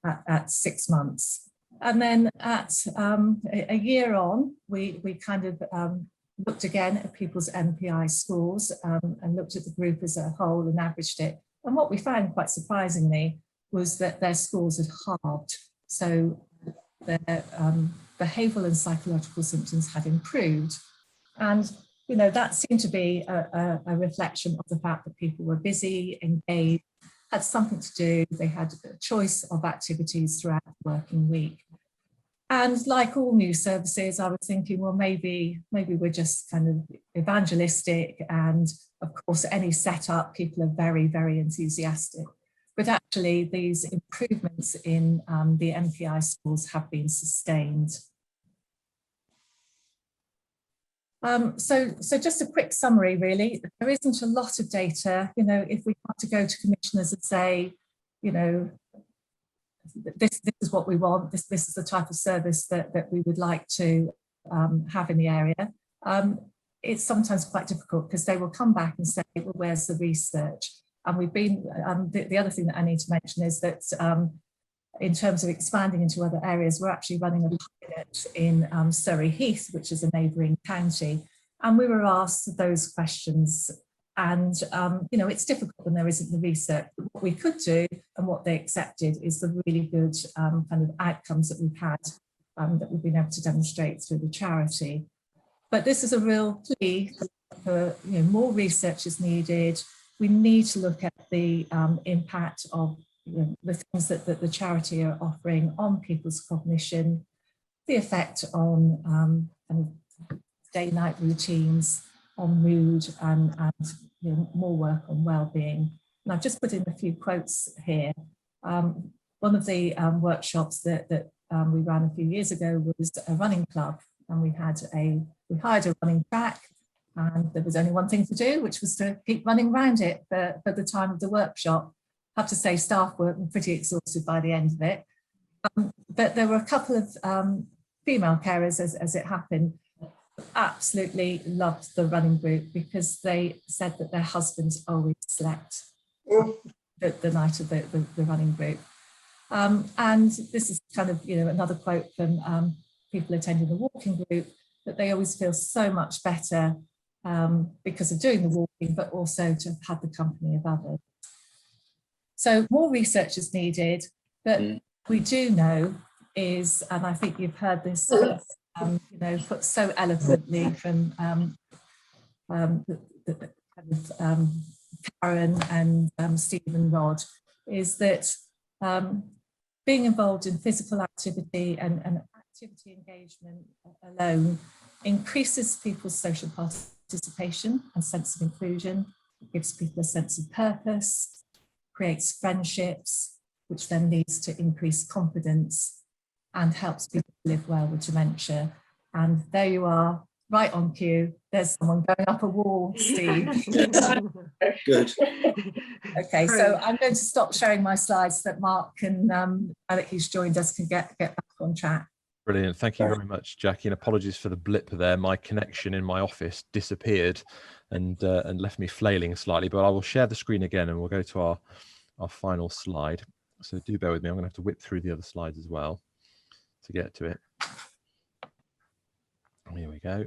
at 6 months. And then at a year on, we kind of looked again at people's NPI scores and looked at the group as a whole and averaged it. And what we found, quite surprisingly, was that their scores had halved. So their behavioural and psychological symptoms had improved. And that seemed to be a reflection of the fact that people were busy, engaged, had something to do, they had a choice of activities throughout the working week. And like all new services, I was thinking, well, maybe we're just kind of evangelistic, and of course, any setup, people are very, very enthusiastic. But actually, these improvements in the NPI scores have been sustained. So just a quick summary, really. There isn't a lot of data. If we want to go to commissioners and say, this is what we want, this is the type of service that we would like to have in the area, it's sometimes quite difficult because they will come back and say, well, where's the research? And we've been, the other thing that I need to mention is that in terms of expanding into other areas, we're actually running a pilot in Surrey Heath, which is a neighbouring county. And we were asked those questions. And, it's difficult when there isn't the research. But what we could do and what they accepted is the really good kind of outcomes that we've had, that we've been able to demonstrate through the charity. But this is a real plea for, more research is needed. We need to look at the impact of the things that the charity are offering on people's cognition, the effect on day-night routines, on mood, and more work on well-being. And I've just put in a few quotes here. One of the workshops that we ran a few years ago was a running club, and we hired a running track, and there was only one thing to do, which was to keep running around it for the time of the workshop. I have to say, staff were pretty exhausted by the end of it. But there were a couple of female carers, as it happened, absolutely loved the running group because they said that their husbands always slept the night of the running group. And this is kind of, another quote from people attending the walking group, that they always feel so much better because of doing the walking, but also to have had the company of others. So more research is needed, but we do know is, and I think you've heard this, put so eloquently from Karen and Stephen Rod, is that being involved in physical activity and activity engagement alone increases people's social participation and sense of inclusion. It gives people a sense of purpose, creates friendships, which then leads to increased confidence and helps people live well with dementia. And there you are, right on cue. There's someone going up a wall, Steve. Good. Okay, so I'm going to stop sharing my slides so that Mark can, now that he's joined us, can get back on track. Brilliant. Thank you very much, Jackie. And apologies for the blip there. My connection in my office disappeared and left me flailing slightly, but I will share the screen again and we'll go to our final slide. So do bear with me. I'm going to have to whip through the other slides as well to get to it. Here we go.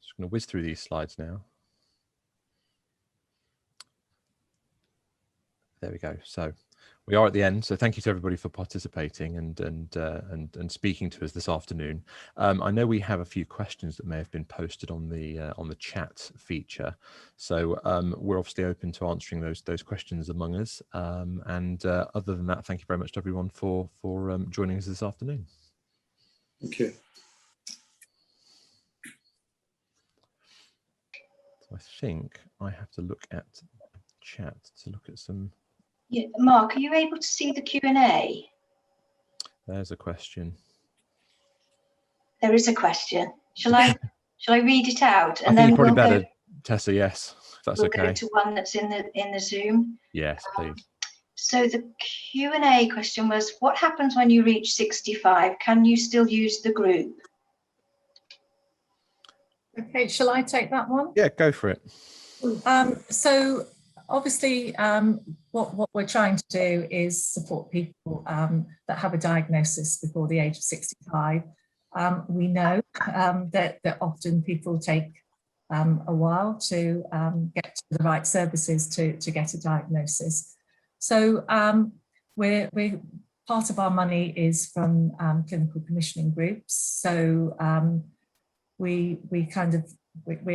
Just going to whiz through these slides now. There we go. So we are at the end. So thank you to everybody for participating and speaking to us this afternoon. I know we have a few questions that may have been posted on the chat feature. So we're obviously open to answering those questions among us. Other than that, thank you very much to everyone for joining us this afternoon. Thank you. So I think I have to look at chat to look at some. Yeah, Mark, are you able to see the Q&A? There's a question. There is a question. Shall I read it out? And I think you're probably better, Tessa. Yes, if that's okay. We'll go to one that's in the Zoom. Yes, please. So the Q&A question was, what happens when you reach 65? Can you still use the group? Okay, shall I take that one? Yeah, go for it. So obviously, what we're trying to do is support people that have a diagnosis before the age of 65. We know that often people take a while to get to the right services to get a diagnosis. So we're part of our money is from clinical commissioning groups. So we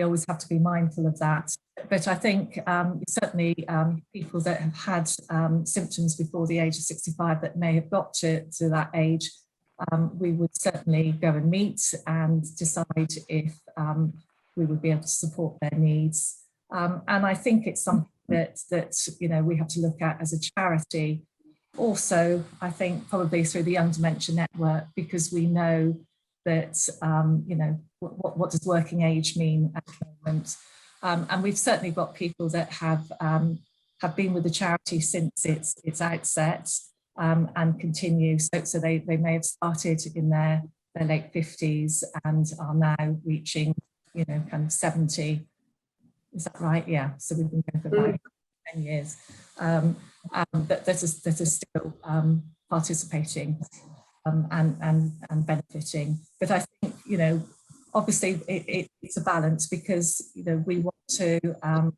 always have to be mindful of that. But I think certainly people that have had symptoms before the age of 65 that may have got to that age, we would certainly go and meet and decide if we would be able to support their needs. And I think it's something that we have to look at as a charity. Also, I think probably through the Young Dementia Network, because we know that what does working age mean at the moment. And we've certainly got people that have been with the charity since its outset and continue. So they may have started in their late 50s and are now reaching, kind of 70. Is that right? Yeah. So we've been going for about 10 years. That are still participating and benefiting. But I think, obviously it's a balance, because we want to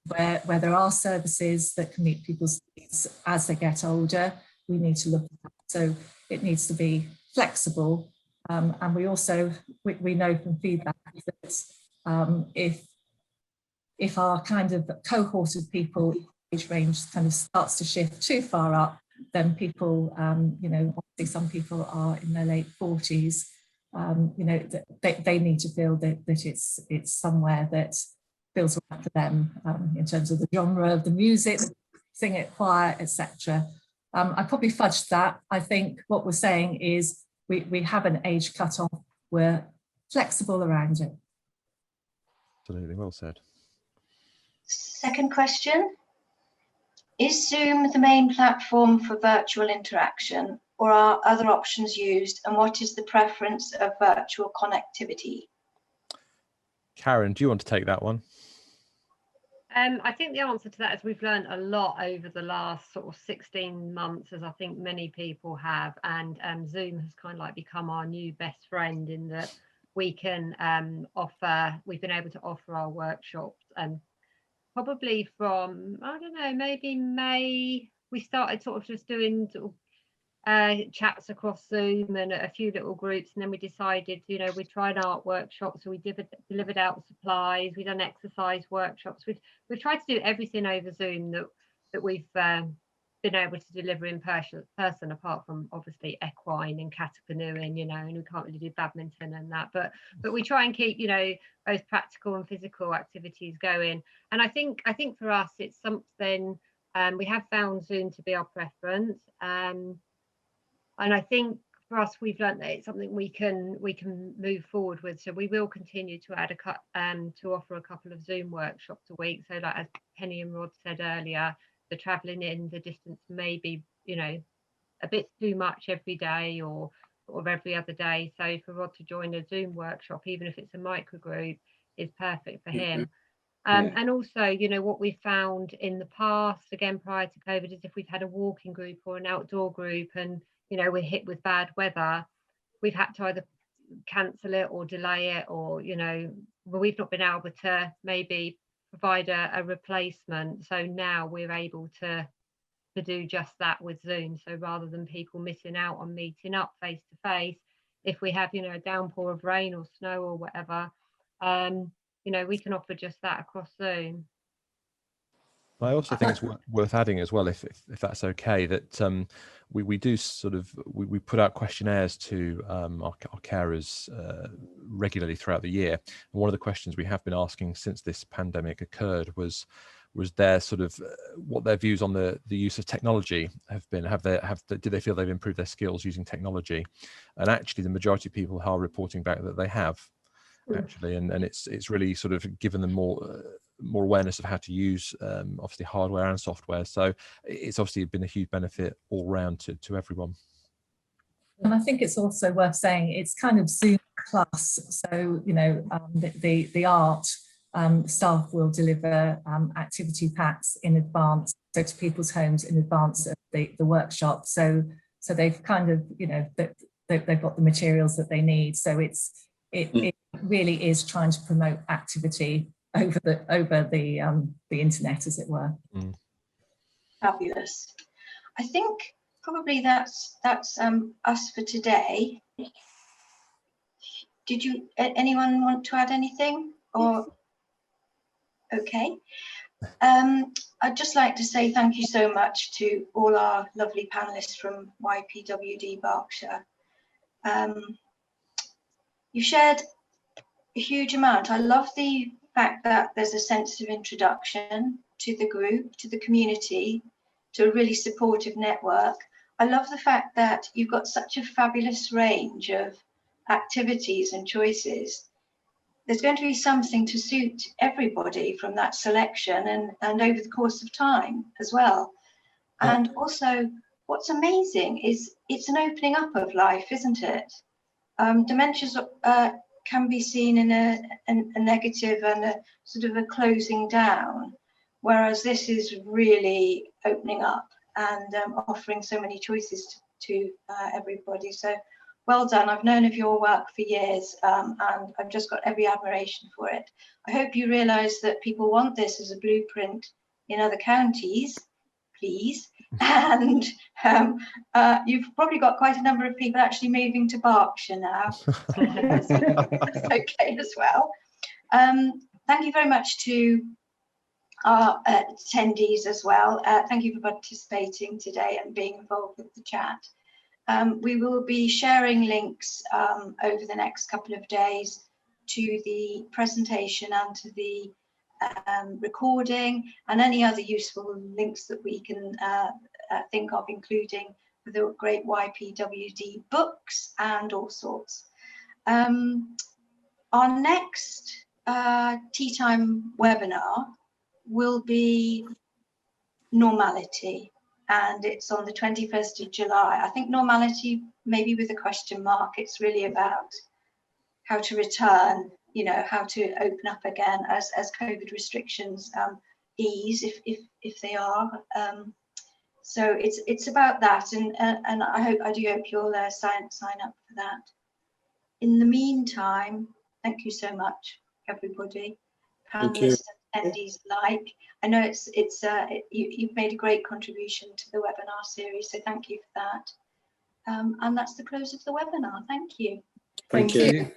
where there are services that can meet people's needs as they get older, we need to look at that. So it needs to be flexible, and we also we know from feedback that if our kind of cohort of people age range kind of starts to shift too far up, then people obviously some people are in their late 40s. They need to feel that it's somewhere that feels right for them in terms of the genre of the music, sing it quiet, etc. I probably fudged that. I think what we're saying is we have an age cut-off. We're flexible around it. Absolutely, well said. Second question. Is Zoom the main platform for virtual interaction, or are other options used, and what is the preference of virtual connectivity? Karen, do you want to take that one? I think the answer to that is we've learned a lot over the last sort of 16 months, as I think many people have, and Zoom has kind of like become our new best friend in that we can we've been able to offer our workshops, and probably from, I don't know, maybe May, we started sort of just doing sort of chats across Zoom and a few little groups, and then we decided, you know, we tried art workshops, so we delivered out supplies, we've done exercise workshops, we've tried to do everything over Zoom that we've been able to deliver in person, apart from obviously equine and catapanoeing, you know, and we can't really do badminton and that, but we try and keep, you know, both practical and physical activities going. And I think for us it's something, we have found Zoom to be our preference, and I think for us, we've learned that it's something we can move forward with. So we will continue to add to offer a couple of Zoom workshops a week. So like as Penny and Rod said earlier, the travelling in the distance may be, you know, a bit too much every day or every other day. So for Rod to join a Zoom workshop, even if it's a micro group, is perfect for him. And also, you know, what we found in the past, again prior to COVID, is if we've had a walking group or an outdoor group and, you know, we're hit with bad weather, we've had to either cancel it or delay it, or, you know, we've not been able to maybe provide a replacement. So now we're able to do just that with Zoom. So rather than people missing out on meeting up face to face, if we have, you know, a downpour of rain or snow or whatever, you know, we can offer just that across Zoom. I also think it's worth adding as well, if that's okay, that we do sort of, we put out questionnaires to our carers regularly throughout the year. And one of the questions we have been asking since this pandemic occurred was their sort of what their views on the use of technology have been. Do they feel they've improved their skills using technology? And actually the majority of people are reporting back that they have, actually, and it's really sort of given them more awareness of how to use obviously hardware and software. So it's obviously been a huge benefit all round to everyone. And I think it's also worth saying it's kind of Zoom plus. So, you know, the art staff will deliver activity packs in advance, so to people's homes in advance of the workshop. So they've kind of, you know, they've got the materials that they need. So it really is trying to promote activity over the internet, as it were. Fabulous. I think probably that's us for today. Did anyone want to add anything? Or okay. I'd just like to say thank you so much to all our lovely panelists from YPWD Berkshire. You shared a huge amount. I love the fact that there's a sense of introduction to the group, to the community, to a really supportive network. I love the fact that you've got such a fabulous range of activities and choices. There's going to be something to suit everybody from that selection and over the course of time as well. And also, what's amazing is it's an opening up of life, isn't it? Dementia's can be seen in a negative and a sort of a closing down, whereas this is really opening up and offering so many choices to everybody. So well done. I've known of your work for years and I've just got every admiration for it. I hope you realise that people want this as a blueprint in other counties, please. And you've probably got quite a number of people actually moving to Berkshire now. So that's okay as well. Thank you very much to our attendees as well. Thank you for participating today and being involved with the chat. We will be sharing links over the next couple of days to the presentation and to the recording and any other useful links that we can think of, including the great YPWD books and all sorts. Our next tea time webinar will be normality, and it's on the 21st of July. I think normality, maybe with a question mark. It's really about how to return, you know, how to open up again as COVID restrictions ease, if they are. So it's about that, and I do hope you'll sign up for that. In the meantime, thank you so much, everybody, panelists and attendees alike. I know you've made a great contribution to the webinar series, so thank you for that. And that's the close of the webinar. Thank you. Thank you.